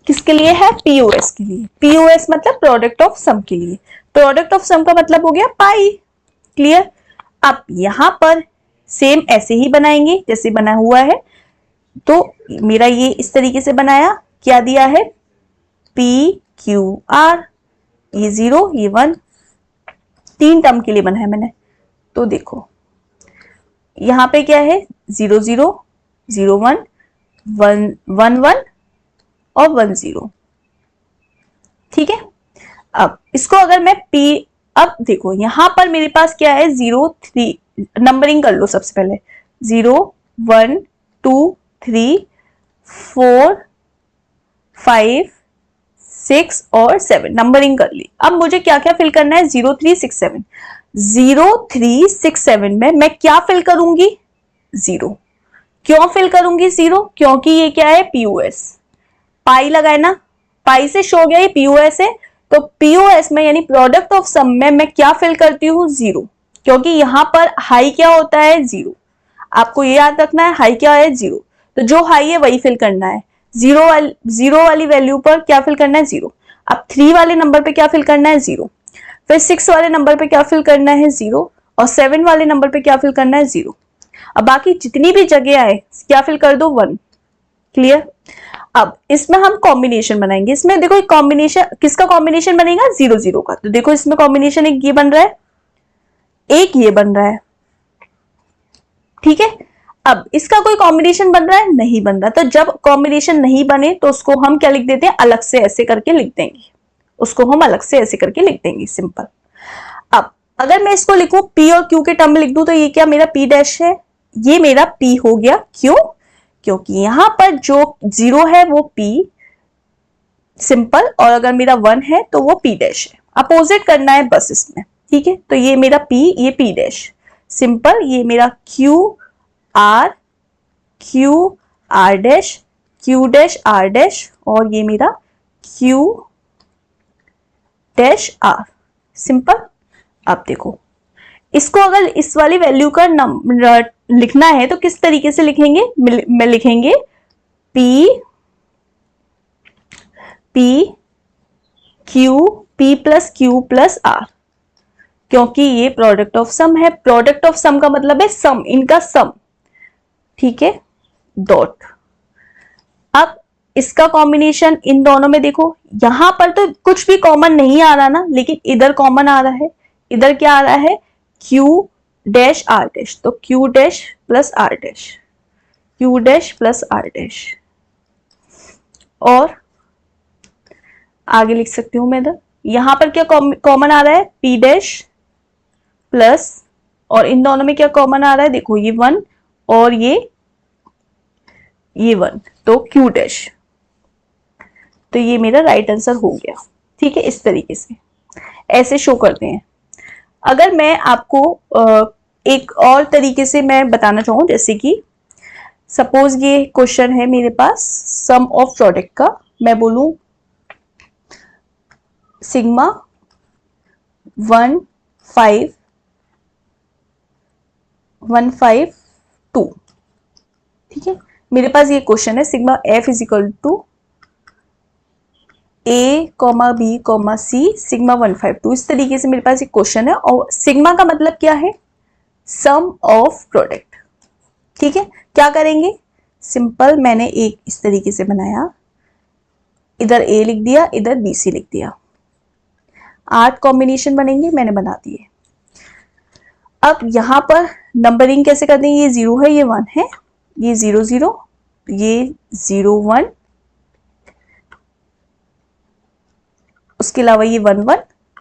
किसके लिए है, पीओएस के लिए। पीओएस मतलब प्रोडक्ट ऑफ सम के लिए। प्रोडक्ट ऑफ सम का मतलब हो गया पाई। क्लियर। अब यहां पर सेम ऐसे ही बनाएंगे जैसे बना हुआ है। तो मेरा ये इस तरीके से बनाया, क्या दिया है, पी क्यू आर, ये 0 ये 1, 3 टर्म के लिए बना है मैंने। तो देखो यहां पे क्या है, 0 0 0 1 1 1 1 और 1 0। ठीक है। अब इसको अगर मैं P, अब देखो यहां पर मेरे पास क्या है, 0 3, नंबरिंग कर लो सबसे पहले, 0 1 2 3 4 5 6 और 7, नंबरिंग कर ली। अब मुझे क्या क्या फिल करना है, 0 3 6 7। 0 3 6 7 में मैं क्या फिल करूंगी, 0। क्यों फिल करूंगी 0, क्योंकि ये क्या है, पीओएस, पाई लगाए ना, पाई से शो गया ये पीओएस है। तो पीओएस में यानी प्रोडक्ट ऑफ सम में मैं क्या फिल करती हूँ, 0, क्योंकि यहां पर हाई क्या होता है, 0। आपको ये याद रखना है, हाई क्या है, 0। तो जो हाई है वही फिल करना है। 0 वाली वैल्यू पर क्या फिल करना है, 0। अब 3 वाले नंबर पे क्या फिल करना है, 0। फिर 6 वाले नंबर पे क्या फिल करना है, 0। और 7 वाले नंबर पे क्या फिल करना है, 0। अब बाकी जितनी भी जगह आए क्या फिल कर दो, 1। क्लियर। अब इसमें हम कॉम्बिनेशन बनाएंगे। इसमें देखो एक कॉम्बिनेशन, किसका कॉम्बिनेशन बनेगा, 0 0 का। तो देखो इसमें कॉम्बिनेशन एक ये बन रहा है, एक ये बन रहा है। ठीक है। अब इसका कोई कॉम्बिनेशन बन रहा है, नहीं बन रहा। तो जब कॉम्बिनेशन नहीं बने तो उसको हम क्या लिख देते हैं, अलग से ऐसे करके लिख देंगे, उसको हम अलग से ऐसे करके लिख देंगे, सिंपल। अब अगर मैं इसको लिखूं P और Q के टर्म में लिख दूं, तो ये क्या मेरा P डैश है, ये मेरा P हो गया। क्यों, क्योंकि यहां पर जो 0 है वो P सिंपल, और अगर मेरा 1 है तो वो P डैश है। अपोजिट करना है बस इसमें। ठीक है। तो ये मेरा P, ये P डैश सिंपल, ये मेरा Q R dash, Q dash R dash, और ये मेरा Q डैश R, सिंपल। अब देखो इसको अगर इस वाली वैल्यू का लिखना है तो किस तरीके से लिखेंगे, मैं लिखेंगे P plus Q plus R, क्योंकि ये प्रोडक्ट ऑफ सम है। प्रोडक्ट ऑफ सम का मतलब है सम, इनका सम। ठीक है, डॉट। अब इसका कॉम्बिनेशन इन दोनों में देखो, यहां पर तो कुछ भी कॉमन नहीं आ रहा ना, लेकिन इधर कॉमन आ रहा है। इधर क्या आ रहा है, Q डैश R डैश, तो Q dash plus R dash, Q dash plus R dash. और आगे लिख सकती हूं मैं इधर, यहां पर क्या कॉमन आ रहा है, P डैश प्लस, और इन दोनों में क्या कॉमन आ रहा है, देखो ये 1 और ये 1, तो Q डैश। तो ये मेरा राइट आंसर हो गया। ठीक है, इस तरीके से ऐसे शो करते हैं। अगर मैं आपको एक और तरीके से मैं बताना चाहूँ, जैसे कि सपोज ये क्वेश्चन है मेरे पास सम ऑफ प्रोडक्ट का, मैं बोलूं सिग्मा 1 5 1 5 2। ठीक है, मेरे पास ये क्वेश्चन है sigma f is equal to A, B, C, sigma 1 5 2। इस तरीके से मेरे पास एक क्वेश्चन है, और सिग्मा का मतलब क्या है, सम ऑफ प्रोडक्ट। ठीक है, क्या करेंगे, सिंपल मैंने एक इस तरीके से बनाया, इधर A लिख दिया, इधर BC लिख दिया। 8 कॉम्बिनेशन बनेंगे, मैंने बना दिए। अब यहां पर नंबरिंग कैसे कर देंगे, ये 0 है, ये 1 है, ये 0 0, ये 0 1, उसके अलावा ये 1 1,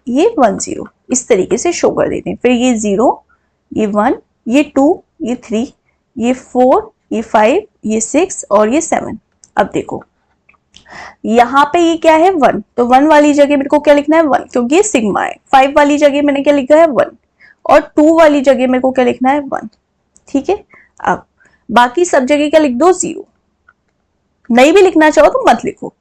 ये 1 0, इस तरीके से शो कर देते हैं। फिर ये 0, ये 1, ये 2, ये 3, ये 4, ये 5, ये 6 और ये 7। अब देखो यहाँ पे ये क्या है 1, तो 1 वाली जगह मेरे को क्या लिखना है 1, क्योंकि ये सिग्मा है। 5 वाली जगह मैंने क्या लिखा है 1, और 2 वाली जगह मेरे को क्या लिखना है 1। ठीक है, अब बाकी सब जगह क्या लिख दो 0, नहीं भी लिखना चाहो तो मत लिखो।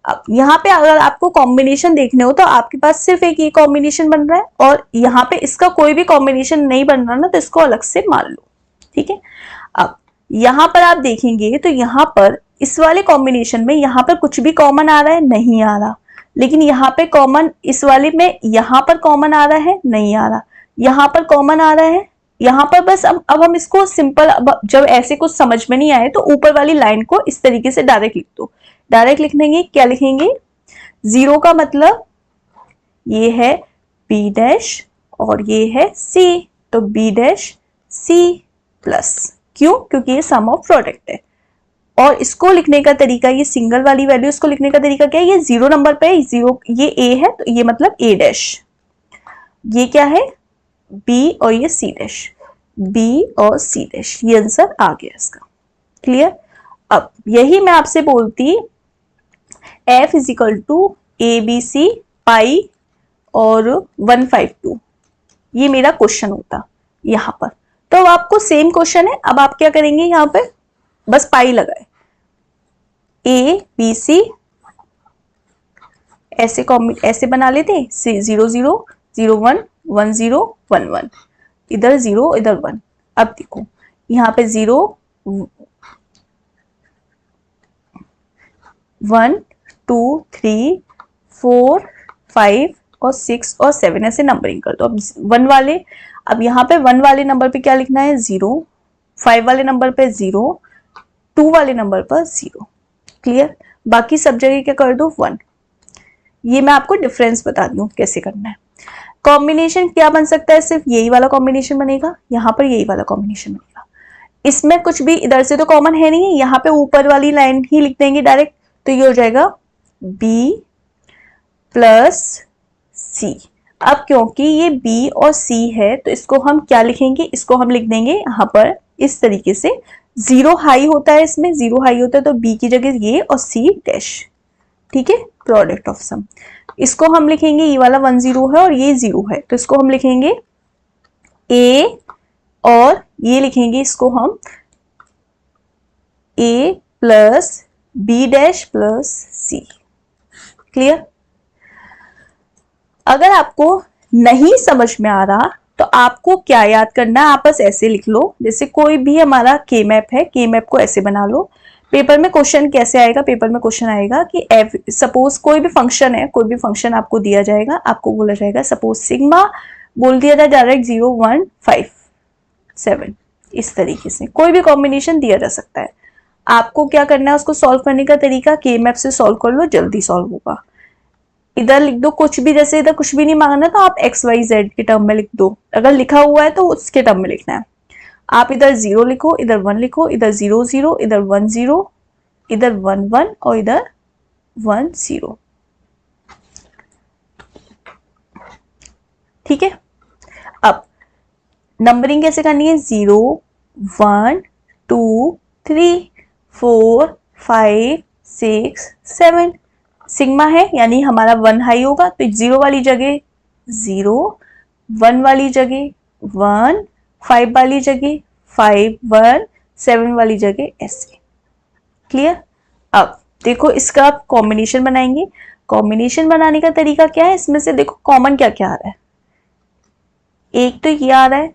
अब यहाँ पे अगर आपको कॉम्बिनेशन देखने हो तो आपके पास सिर्फ एक ये कॉम्बिनेशन बन रहा है, और यहाँ पे इसका कोई भी कॉम्बिनेशन नहीं बन रहा ना, तो इसको अलग से मान लो। ठीक है, अब यहाँ पर आप देखेंगे तो यहाँ पर इस वाले कॉम्बिनेशन में यहाँ पर कुछ भी कॉमन आ रहा है, नहीं आ रहा। लेकिन यहाँ पे कॉमन, इस वाले में यहाँ पर कॉमन आ रहा है, नहीं आ रहा। यहाँ पर कॉमन आ रहा है, यहाँ पर बस अब हम इसको सिंपल, जब ऐसे कुछ समझ में नहीं आए तो ऊपर वाली लाइन को इस तरीके से डायरेक्ट लिख दो। डायरेक्ट लिखेंगे, क्या लिखेंगे 0 का मतलब ये है बी डैश और ये है सी, तो बी डैश सी प्लस, क्यों? क्योंकि ये सम ऑफ प्रोडक्ट है। और इसको लिखने का तरीका, ये सिंगल वाली वैल्यू, इसको लिखने का तरीका क्या है, ये 0 नंबर पे है, 0 ये ए है तो ये मतलब ए डैश, ये क्या है बी और ये सी डैश, बी और सी डैश, ये आंसर आ गया इसका। क्लियर? अब यही मैं आपसे बोलती f is equal to A B C pi और 152, ये मेरा क्वेश्चन होता यहाँ पर। तो अब आपको सेम क्वेश्चन है, अब आप क्या करेंगे, यहाँ पे बस पाई लगाए, ए बी सी ऐसे बना लेते, 0 0 0 1 1 0 1 1, इधर 0 इधर 1। अब देखो यहाँ पे 0 1 2 3 4 5 और 6 और 7 ऐसे नंबरिंग कर दो। अब 1 वाले, अब यहाँ पे 1 वाले नंबर पे क्या लिखना है 0, 5 वाले नंबर पे 0, 2 वाले नंबर पर 0। क्लियर? बाकी सब जगह क्या कर दो 1। ये मैं आपको डिफरेंस बता दूं कैसे करना है। कॉम्बिनेशन क्या बन सकता है, सिर्फ यही वाला कॉम्बिनेशन बनेगा, यहाँ पर यही वाला कॉम्बिनेशन बनेगा। इसमें कुछ भी इधर से तो कॉमन है नहीं, यहाँ पे ऊपर वाली लाइन ही लिख देंगे डायरेक्ट, तो ये हो जाएगा b प्लस सी। अब क्योंकि ये b और c है तो इसको हम क्या लिखेंगे, इसको हम लिख देंगे यहाँ पर इस तरीके से, 0 हाई होता है, इसमें 0 हाई होता है तो b की जगह ये और c डैश। ठीक है, प्रोडक्ट ऑफ सम। इसको हम लिखेंगे, ये वाला 1 0 है और ये 0 है, तो इसको हम लिखेंगे a, और ये लिखेंगे इसको हम a plus B dash plus C. Clear? अगर आपको नहीं समझ में आ रहा तो आपको क्या याद करना है, आप बस ऐसे लिख लो, जैसे कोई भी हमारा के मैप है, के मैप को ऐसे बना लो। पेपर में क्वेश्चन कैसे आएगा, पेपर में क्वेश्चन आएगा कि सपोज कोई भी फंक्शन है, कोई भी फंक्शन आपको दिया जाएगा, आपको बोला जाएगा सपोज सिग्मा, बोल दिया जाए डायरेक्ट 0 1 5 7, इस तरीके से कोई भी कॉम्बिनेशन दिया जा सकता है। आपको क्या करना है, उसको सॉल्व करने का तरीका के मैप से सॉल्व कर लो, जल्दी सॉल्व होगा। इधर लिख दो कुछ भी, जैसे इधर कुछ भी नहीं मांगना तो आप एक्स वाई जेड के टर्म में लिख दो, अगर लिखा हुआ है तो उसके टर्म में लिखना है। आप इधर 0 लिखो, इधर 1 लिखो, इधर 0 0, इधर 1 0, इधर 1 1 और इधर 1 0। ठीक है, अब नंबरिंग कैसे करनी है, 0 1 2 3 4 5 6 7, सिग्मा है यानी हमारा 1 हाई होगा, तो 0 वाली जगह 0, 1 वाली जगह 1, 5 वाली जगह 5 1, 7 वाली जगह ऐसे। क्लियर? अब देखो इसका आप कॉम्बिनेशन बनाएंगे। कॉम्बिनेशन बनाने का तरीका क्या है, इसमें से देखो कॉमन क्या क्या आ रहा है, एक तो ये आ रहा है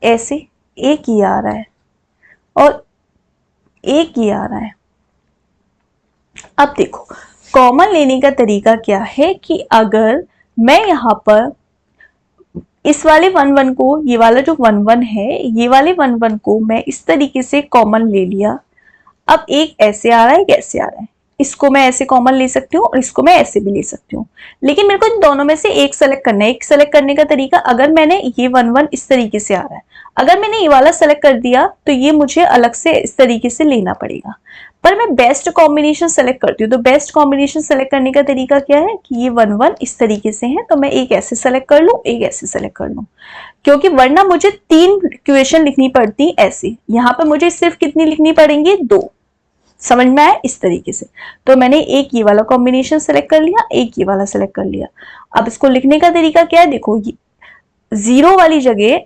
ऐसे, एक ये आ रहा है और एक ये आ रहा है। अब देखो कॉमन लेने का तरीका क्या है कि अगर मैं यहां पर इस वाले 1 1 को, ये वाला जो 1 1 है, ये वाले 1 1 को मैं इस तरीके से कॉमन ले लिया। अब एक ऐसे आ रहा है, एक ऐसे आ रहा है, इसको मैं ऐसे कॉमन ले सकती हूँ और इसको मैं ऐसे भी ले सकती हूँ, लेकिन मेरे को इन दोनों में से एक सेलेक्ट करना है। एक सेलेक्ट करने का तरीका, अगर मैंने ये 1 1 इस तरीके से आ रहा है, अगर मैंने ये वाला सेलेक्ट कर दिया तो ये मुझे अलग से इस तरीके से लेना पड़ेगा, पर मैं बेस्ट कॉम्बिनेशन सेलेक्ट करती हूँ। तो बेस्ट कॉम्बिनेशन सेलेक्ट करने का तरीका क्या है कि ये 1 1 इस तरीके से है, तो मैं एक ऐसे सेलेक्ट कर लूँ, एक ऐसे सेलेक्ट कर लूँ, क्योंकि वरना मुझे 3 इक्वेशन लिखनी पड़ती ऐसे। यहाँ पर मुझे सिर्फ कितनी लिखनी पड़ेंगी, 2, समझ में आया? इस तरीके से। तो मैंने एक ये वाला कॉम्बिनेशन सेलेक्ट कर लिया, एक ये वाला सेलेक्ट कर लिया। अब इसको लिखने का तरीका क्या है, देखो ये 0 वाली जगह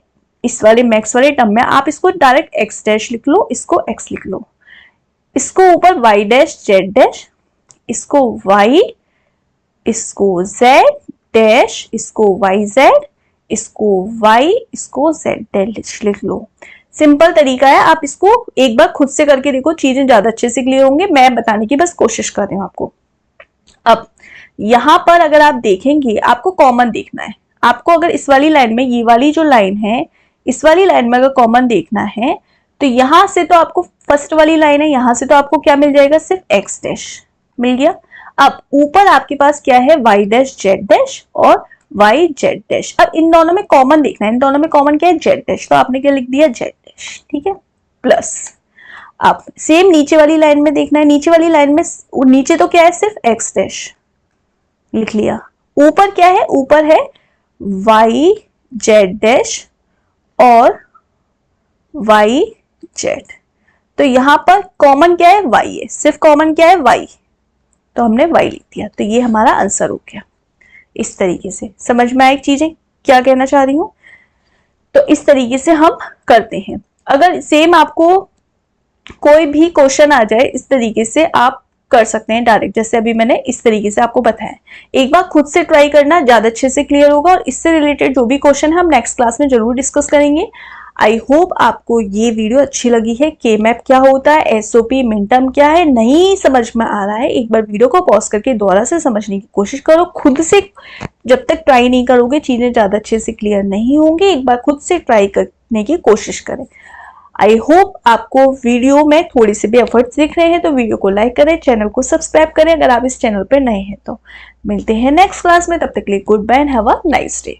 इस वाले मैक्स वाले टर्म में आप इसको डायरेक्ट x डैश लिख लो, इसको x लिख लो, इसको ऊपर y डैश z डैश, इसको y, इसको z डैश, इसको yz, इसको y, इसको z डैश लिख लो। सिंपल तरीका है, आप इसको एक बार खुद से करके देखो, चीजें ज्यादा अच्छे से क्लियर होंगे। मैं बताने की बस कोशिश कर रही हूं आपको। अब यहां पर अगर आप देखेंगे, आपको कॉमन देखना है। आपको अगर इस वाली लाइन में, ये वाली जो लाइन है, इस वाली लाइन में अगर कॉमन देखना है तो यहां से तो आपको फर्स्ट वाली लाइन है, यहां से तो आपको क्या मिल जाएगा, सिर्फ x डैश मिल गया। अब ऊपर आपके पास क्या है, y डैश z डैश और y z डैश। अब इन दोनों में कॉमन देखना है, इन दोनों में कॉमन क्या है, z डैश, तो आपने क्या लिख दिया, z डैश, ठीक है, प्लस। अब सेम नीचे वाली लाइन में देखना है, नीचे वाली लाइन में नीचे तो क्या है, सिर्फ x डैश लिख लिया। ऊपर क्या है, ऊपर है y z डैश और y z। तो यहां पर कॉमन क्या है, y है, सिर्फ कॉमन क्या है, y, तो हमने y लिख दिया। तो ये हमारा आंसर हो गया। इस तरीके से समझ में आई चीजें क्या कहना चाह रही हूं? तो इस तरीके से हम करते हैं। अगर सेम आपको कोई भी क्वेश्चन आ जाए, इस तरीके से आप कर सकते हैं डायरेक्ट, जैसे अभी मैंने इस तरीके से आपको बताया। एक बार खुद से ट्राई करना, ज्यादा अच्छे से क्लियर होगा। और इससे रिलेटेड जो भी क्वेश्चन हम नेक्स्ट क्लास में जरूर डिस्कस करेंगे। आई होप आपको ये वीडियो अच्छी लगी है। के मैप क्या होता है, एसओपी मिनटर्म क्या है, नहीं समझ में आ रहा है, एक बार वीडियो को पॉज करके दोबारा से समझने की कोशिश करो। खुद से जब तक ट्राई नहीं करोगे, चीजें ज्यादा अच्छे से क्लियर नहीं होंगी। एक बार खुद से ट्राई करने की कोशिश करें। आई होप आपको वीडियो में थोड़ी सी भी एफर्ट्स दिख रहे हैं, तो वीडियो को लाइक करें, चैनल को सब्सक्राइब करें अगर आप इस चैनल पर नए हैं तो। मिलते हैं नेक्स्ट क्लास में, तब तक के लिए good bye and have a nice day.